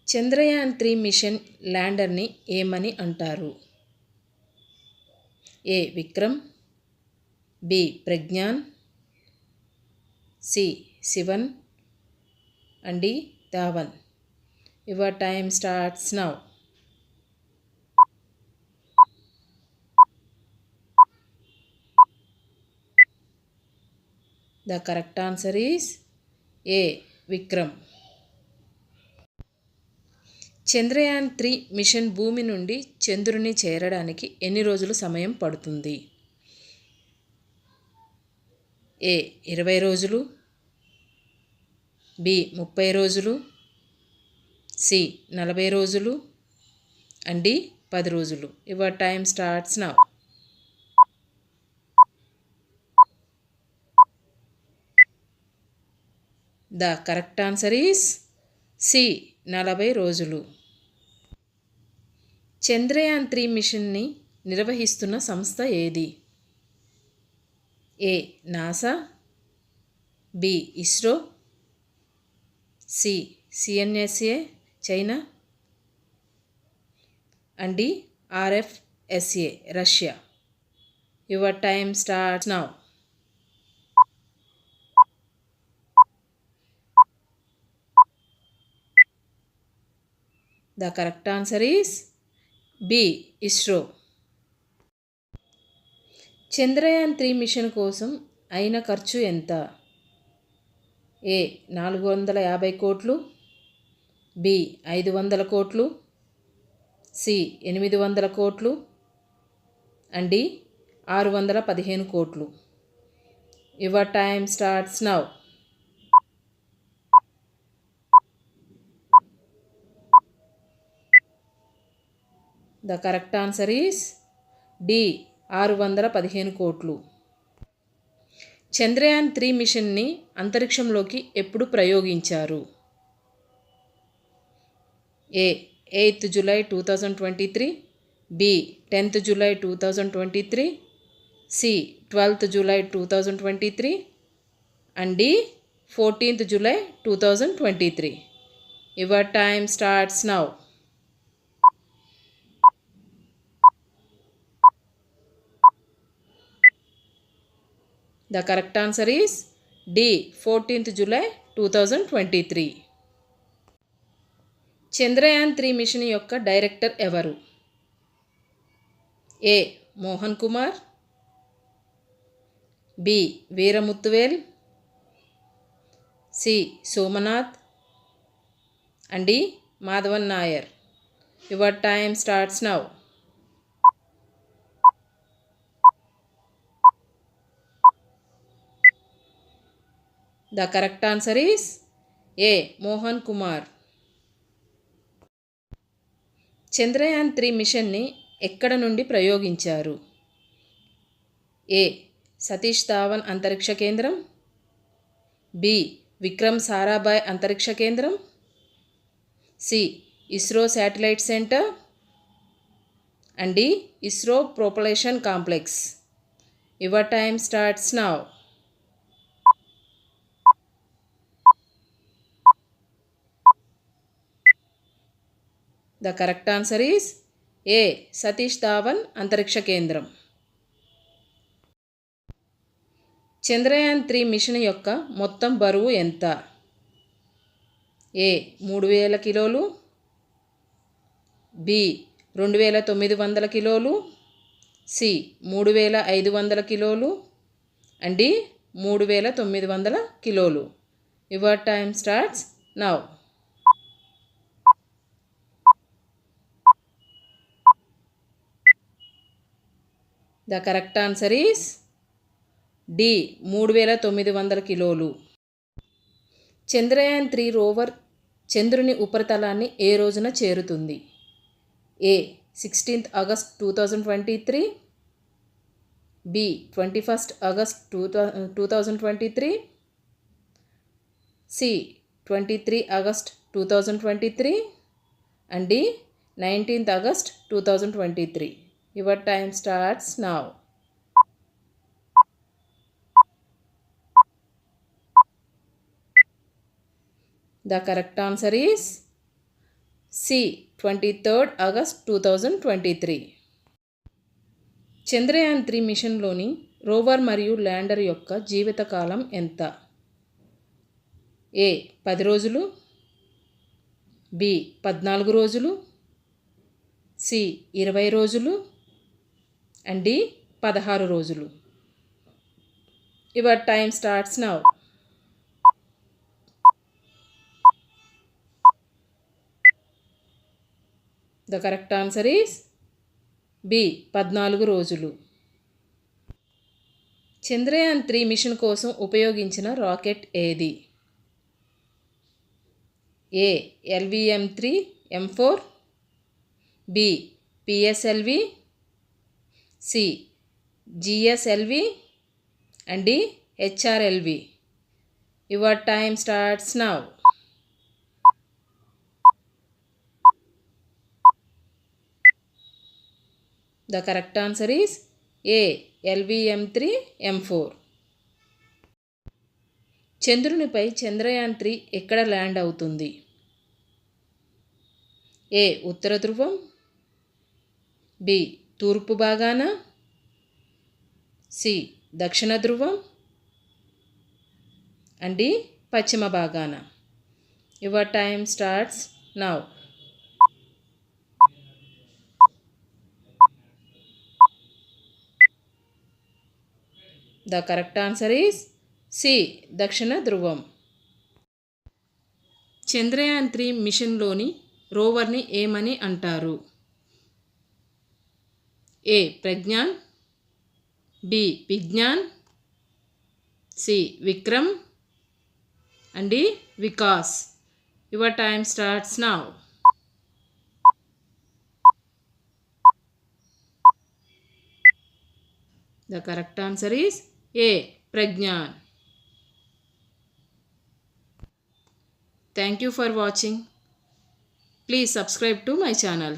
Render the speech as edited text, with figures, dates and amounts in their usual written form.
Chandrayaan three machine ల్యాండర్ని ఏమని అంటారు? A. Vikram, B. Pragyan, C. Sivan and D. Dhawan. Your time starts now. The correct answer is A. Vikram. Chandrayaan three mission భూమి నుండి చంద్రుని చేరడానికి ఎన్ని రోజులు సమయం పడుతుంది? ఏ. 20 రోజులు, బి. 30 రోజులు, సి. 40 రోజులు అండ్ డి. 10 రోజులు. Your time starts now. The correct answer is C. 40 రోజులు. చంద్రయాన్-3 మిషన్ని నిర్వహిస్తున్న సంస్థ ఏది? A. NASA, B. ISRO, C. CNSA China and D. RFSA Russia. Your time starts now. The correct answer is B. ISRO. Chandrayaan three mission కోసం అయిన ఖర్చు ఎంత? ఏ. 450 కోట్లు, బి. 500 కోట్లు, సి. 800 కోట్లు అండ్ డి. 615 కోట్లు. Your time starts now. The correct answer is D. 615 కోట్లు. చంద్రయాన్-3 మిషన్ని అంతరిక్షంలోకి ఎప్పుడు ప్రయోగించారు? A. 8th July 2023, B. 10th July 2023, C. 12th July 2023 and D. 14th July 2023. Your time starts now. The correct answer is D. 14th July 2023. Chandrayaan three mission యొక్క director ఎవరు? A. Mohan Kumar, B. Veeramuthuvel, C. Somanath and D. Madhavan Nair. Your time starts now. The correct answer is ఏ. మోహన్ కుమార్. చంద్రయాన్-3 మిషన్ని ఎక్కడ నుండి ప్రయోగించారు? ఏ. సతీష్ ధావన్ అంతరిక్ష కేంద్రం, B. Vikram Sarabhai అంతరిక్ష కేంద్రం, C. ISRO satellite centre and D. ISRO propulsion complex. Your time starts now. The correct answer is A. Satish Dhawan అంతరిక్ష కేంద్రం. చంద్రయాన్-3 మిషన్ యొక్క మొత్తం బరువు ఎంత? ఏ. 3000 కిలోలు, బి. 2900 కిలోలు, సి. 3500 కిలోలు అండ్ డి. 3900 కిలోలు. Your time starts now. The correct answer is D. 3900 కిలోలు. చంద్రయాన్-3 రోవర్ చంద్రుని ఉపరితలాన్ని ఏ రోజున చేరుతుంది? A. 16th August 2023, B. 21st August 2023, C. 23 August 2023 and D. 19th August 2023. Your time starts now. The correct answer is C 23rd August 2023. Chandrayaan three మిషన్లోని rover మరియు lander యొక్క జీవితకాలం ఎంత? ఏ 10 రోజులు, బి 14 రోజులు, సి 20 రోజులు అండ్ డి 16 రోజులు. Your time starts now. The correct answer is B 14 రోజులు. చంద్రయాన్-3 మిషన్ కోసం ఉపయోగించిన రాకెట్ ఏది? A LVM-3M4, B PSLV, C GSLV and D HRLV. Your time starts now. The correct answer is A LVM-3M4. చంద్రునిపై చంద్రయాన్-3 ఎక్కడ land అవుతుంది? ఏ ఉత్తర ధ్రువం, B తూర్పు భాగాన, సి దక్షిణ ధ్రువం అండ్ డి పశ్చిమ భాగాన. Your time starts now. The correct answer is C దక్షిణ ధ్రువం. చంద్రయాన్-3 మిషన్లోని రోవర్ని ఏమని అంటారు? A Pragyan, B Vignan, C Vikram and D Vikas. Your time starts now. The correct answer is A Pragyan. Thank you for watching. Please subscribe to my channel.